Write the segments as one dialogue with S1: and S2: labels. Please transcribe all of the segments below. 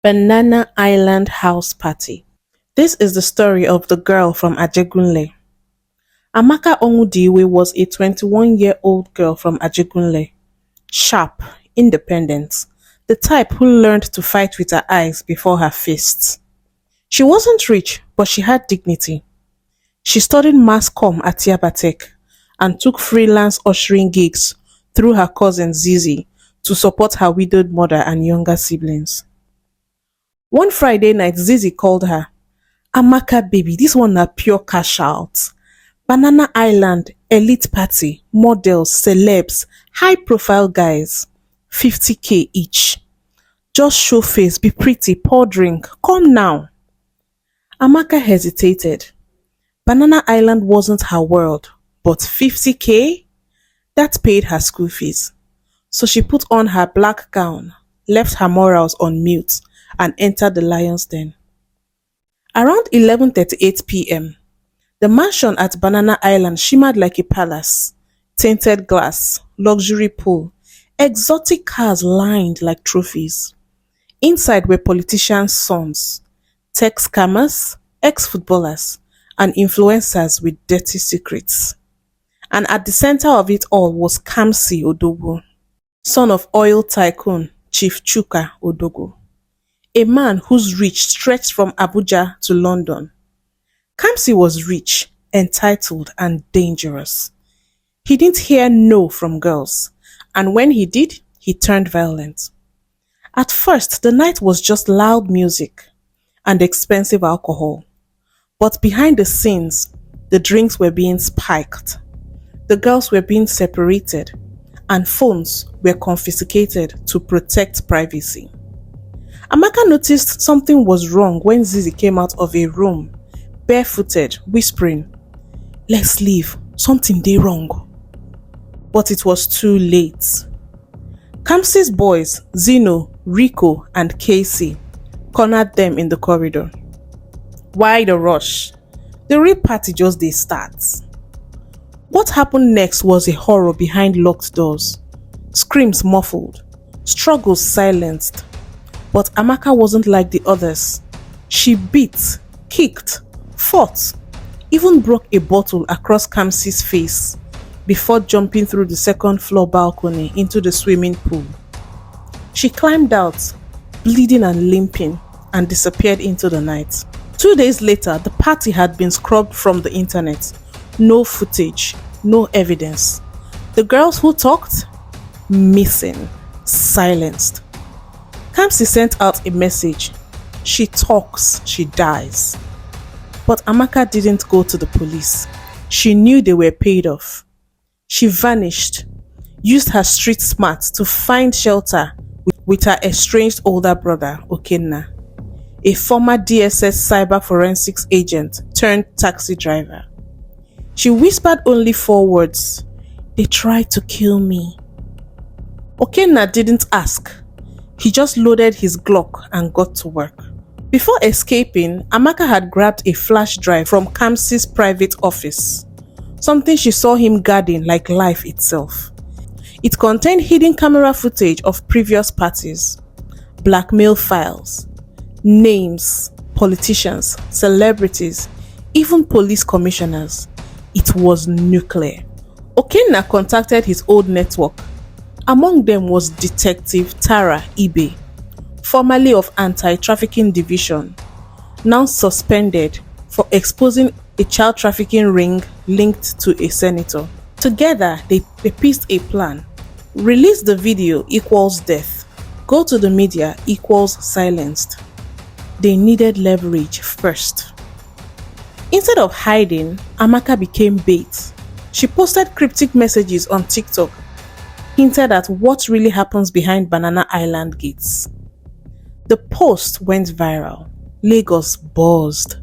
S1: Banana Island House Party. This is the story of the girl from Ajegunle. Amaka Onwudiwe was a 21-year-old girl from Ajegunle. Sharp, independent, the type who learned to fight with her eyes before her fists. She wasn't rich, but she had dignity. She studied mass comm at Yabatek and took freelance ushering gigs through her cousin Zizi to support her widowed mother and younger siblings. One Friday night, Zizi called her, "Amaka baby, this one na pure cash out. Banana Island, elite party, models, celebs, high profile guys, 50k each. Just show face, be pretty, pour drink, come now." Amaka hesitated. Banana Island wasn't her world, but 50k? That paid her school fees. So she put on her black gown, left her morals on mute, and entered the lion's den. Around 11:38 p.m., the mansion at Banana Island shimmered like a palace. Tinted glass, luxury pool, exotic cars lined like trophies. Inside were politicians' sons, tech scammers, ex-footballers, and influencers with dirty secrets. And at the center of it all was Kamsi Odogwu, son of oil tycoon Chief Chuka Odogwu, a man whose reach stretched from Abuja to London. Kamsi was rich, entitled, and dangerous. He didn't hear no from girls, and when he did, he turned violent. At first, the night was just loud music and expensive alcohol. But behind the scenes, the drinks were being spiked, the girls were being separated, and phones were confiscated to protect privacy. Amaka noticed something was wrong when Zizi came out of a room, barefooted, whispering, "Let's leave, something dey wrong." But it was too late. Kamsi's boys, Zino, Rico, and Casey, cornered them in the corridor. Why the rush? The real party just dey start. What happened next was a horror behind locked doors. Screams muffled, struggles silenced. But Amaka wasn't like the others. She beat, kicked, fought, even broke a bottle across Kamsi's face before jumping through the second floor balcony into the swimming pool. She climbed out, bleeding and limping, and disappeared into the night. 2 days later, the party had been scrubbed from the internet. No footage, no evidence. The girls who talked? Missing, silenced. Kamsi sent out a message. She talks, she dies. But Amaka didn't go to the police. She knew they were paid off. She vanished, used her street smarts to find shelter with her estranged older brother, Okenna, a former DSS cyber forensics agent turned taxi driver. She whispered only 4 words, "They tried to kill me." Okenna didn't ask. He just loaded his Glock and got to work. Before escaping, Amaka had grabbed a flash drive from Kamsi's private office, something she saw him guarding like life itself. It contained hidden camera footage of previous parties, blackmail files, names, politicians, celebrities, even police commissioners. It was nuclear. Okenna contacted his old network. Among them was Detective Tara Ibe, formerly of Anti-Trafficking Division, now suspended for exposing a child trafficking ring linked to a senator. Together, they pieced a plan. Release the video equals death. Go to the media equals silenced. They needed leverage first. Instead of hiding, Amaka became bait. She posted cryptic messages on TikTok, hinted at what really happens behind Banana Island gates. The post went viral. Lagos buzzed.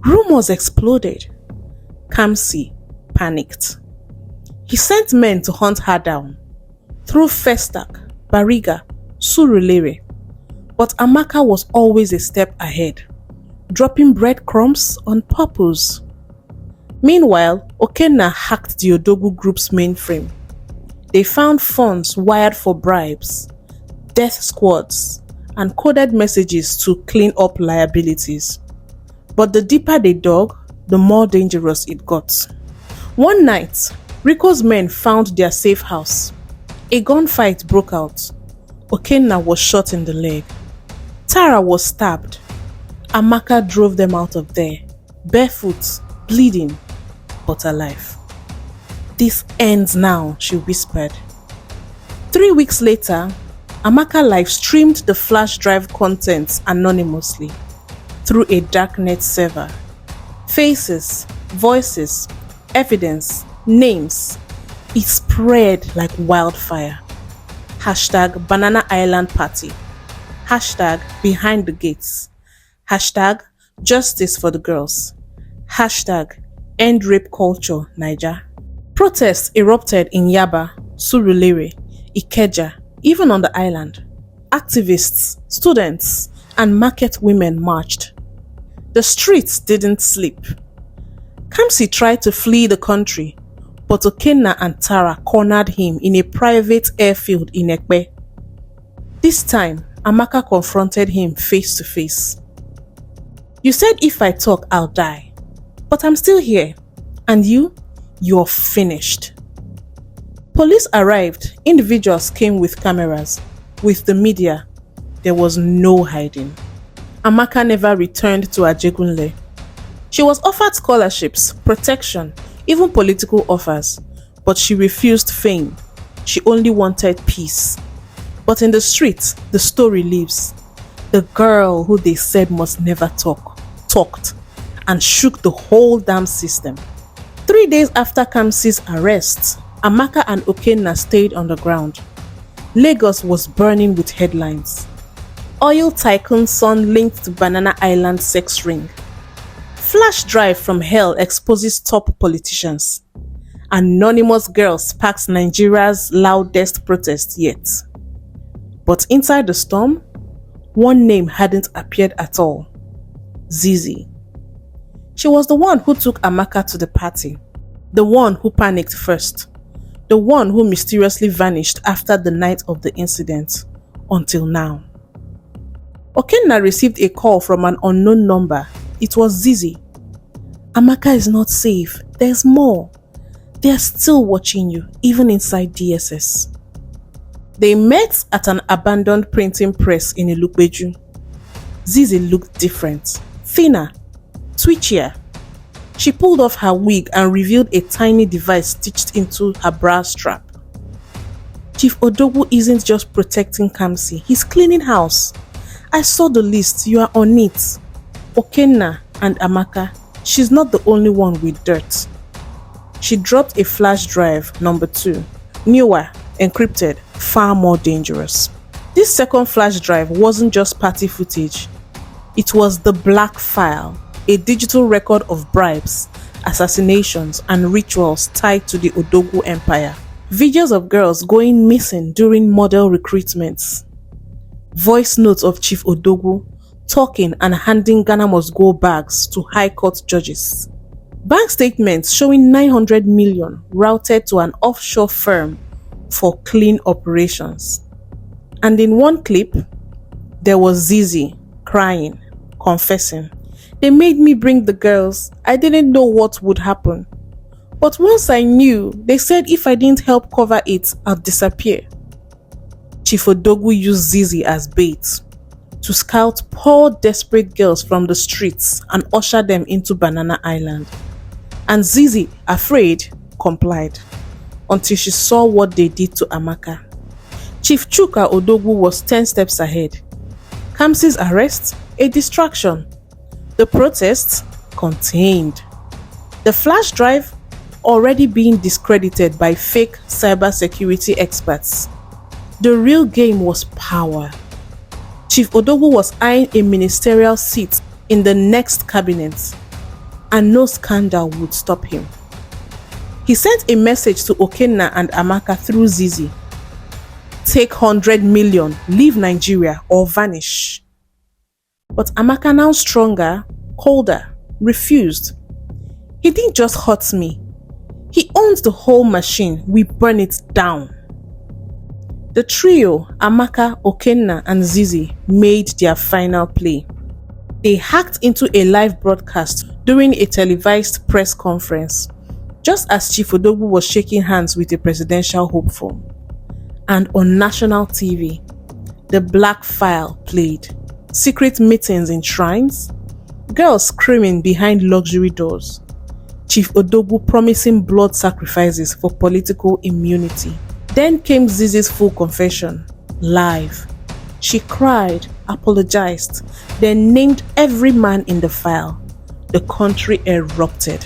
S1: Rumors exploded. Kamsi panicked. He sent men to hunt her down through Festac, Bariga, Surulere. But Amaka was always a step ahead, dropping breadcrumbs on purpose. Meanwhile, Okenna hacked the Odogwu Group's mainframe. They found funds wired for bribes, death squads, and coded messages to clean up liabilities. But the deeper they dug, the more dangerous it got. One night, Rico's men found their safe house. A gunfight broke out. Okenna was shot in the leg. Tara was stabbed. Amaka drove them out of there, barefoot, bleeding, but alive. "This ends now," she whispered. 3 weeks later, Amaka live-streamed the flash drive contents anonymously through a darknet server. Faces, voices, evidence, names. It spread like wildfire. Hashtag Banana Island Party. Hashtag Behind the Gates. Hashtag Justice for the Girls. Hashtag End Rape Culture Naija. Protests erupted in Yaba, Surulere, Ikeja, even on the island. Activists, students, and market women marched. The streets didn't sleep. Kamsi tried to flee the country, but Okenna and Tara cornered him in a private airfield in Ekpe. This time, Amaka confronted him face to face. "You said if I talk, I'll die. But I'm still here. And you're finished." Police arrived. Individuals came with cameras. With the media, there was no hiding. Amaka never returned to Ajegunle. She was offered scholarships, protection, even political offers, but she refused fame. She only wanted peace. But in the streets, the story lives. The girl who they said must never talked and shook the whole damn system. 3 days after Kamsi's arrest, Amaka and Okenna stayed on the ground. Lagos was burning with headlines. Oil tycoon son linked to Banana Island sex ring. Flash drive from hell exposes top politicians. Anonymous girl sparks Nigeria's loudest protest yet. But inside the storm, one name hadn't appeared at all. Zizi. She was the one who took Amaka to the party. The one who panicked first. The one who mysteriously vanished after the night of the incident. Until now. Okenna received a call from an unknown number. It was Zizi. "Amaka is not safe. There's more. They're still watching you, even inside DSS." They met at an abandoned printing press in Ilukbeju. Zizi looked different, thinner, twitchier. She pulled off her wig and revealed a tiny device stitched into her bra strap. "Chief Odogwu isn't just protecting Kamsi, he's cleaning house. I saw the list, you are on it. Okenna and Amaka, she's not the only one with dirt." She dropped a flash drive, number 2, newer, encrypted, far more dangerous. This second flash drive wasn't just party footage. It was the black file, a digital record of bribes, assassinations, and rituals tied to the Odogwu Empire. Videos of girls going missing during model recruitments. Voice notes of Chief Odogwu talking and handing Ghana must go bags to High Court judges. Bank statements showing 900 million routed to an offshore firm for clean operations. And in one clip, there was Zizi crying, confessing. "They made me bring the girls. I didn't know what would happen. But once I knew, they said if I didn't help cover it, I'd disappear." Chief Odogwu used Zizi as bait to scout poor, desperate girls from the streets and usher them into Banana Island. And Zizi, afraid, complied until she saw what they did to Amaka. Chief Chuka Odogwu was 10 steps ahead. Kamsi's arrest, a distraction. The protests, contained. The flash drive, already being discredited by fake cybersecurity experts. The real game was power. Chief Odogwu was eyeing a ministerial seat in the next cabinet, and no scandal would stop him. He sent a message to Okenna and Amaka through Zizi. "Take 100 million, leave Nigeria or vanish." But Amaka, now stronger, colder, refused. "He didn't just hurt me. He owns the whole machine. We burn it down." The trio, Amaka, Okenna, and Zizi, made their final play. They hacked into a live broadcast during a televised press conference, just as Chief Odogwu was shaking hands with a presidential hopeful. And on national TV, the Black File played. Secret meetings in shrines, girls screaming behind luxury doors, Chief Odogwu promising blood sacrifices for political immunity. Then came Zizi's full confession, live. She cried, apologized, then named every man in the file. The country erupted.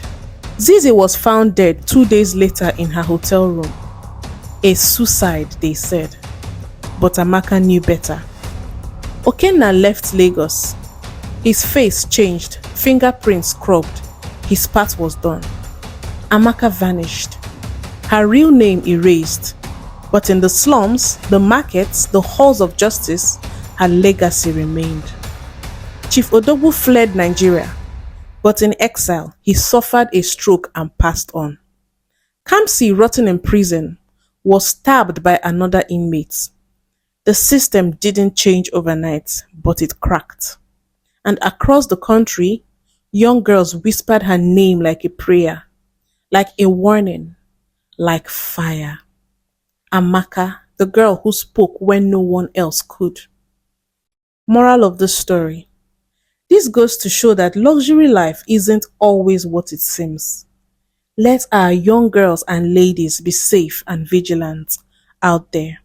S1: Zizi was found dead 2 days later in her hotel room. A suicide, they said. But Amaka knew better. Okenna left Lagos. His face changed, fingerprints scrubbed. His part was done. Amaka vanished. Her real name erased. But in the slums, the markets, the halls of justice, her legacy remained. Chief Odogwu fled Nigeria, but in exile, he suffered a stroke and passed on. Kamsi, rotting in prison, was stabbed by another inmate. The system didn't change overnight, but it cracked. And across the country, young girls whispered her name like a prayer, like a warning, like fire. Amaka, the girl who spoke when no one else could. Moral of the story. This goes to show that luxury life isn't always what it seems. Let our young girls and ladies be safe and vigilant out there.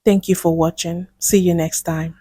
S1: Thank you for watching. See you next time.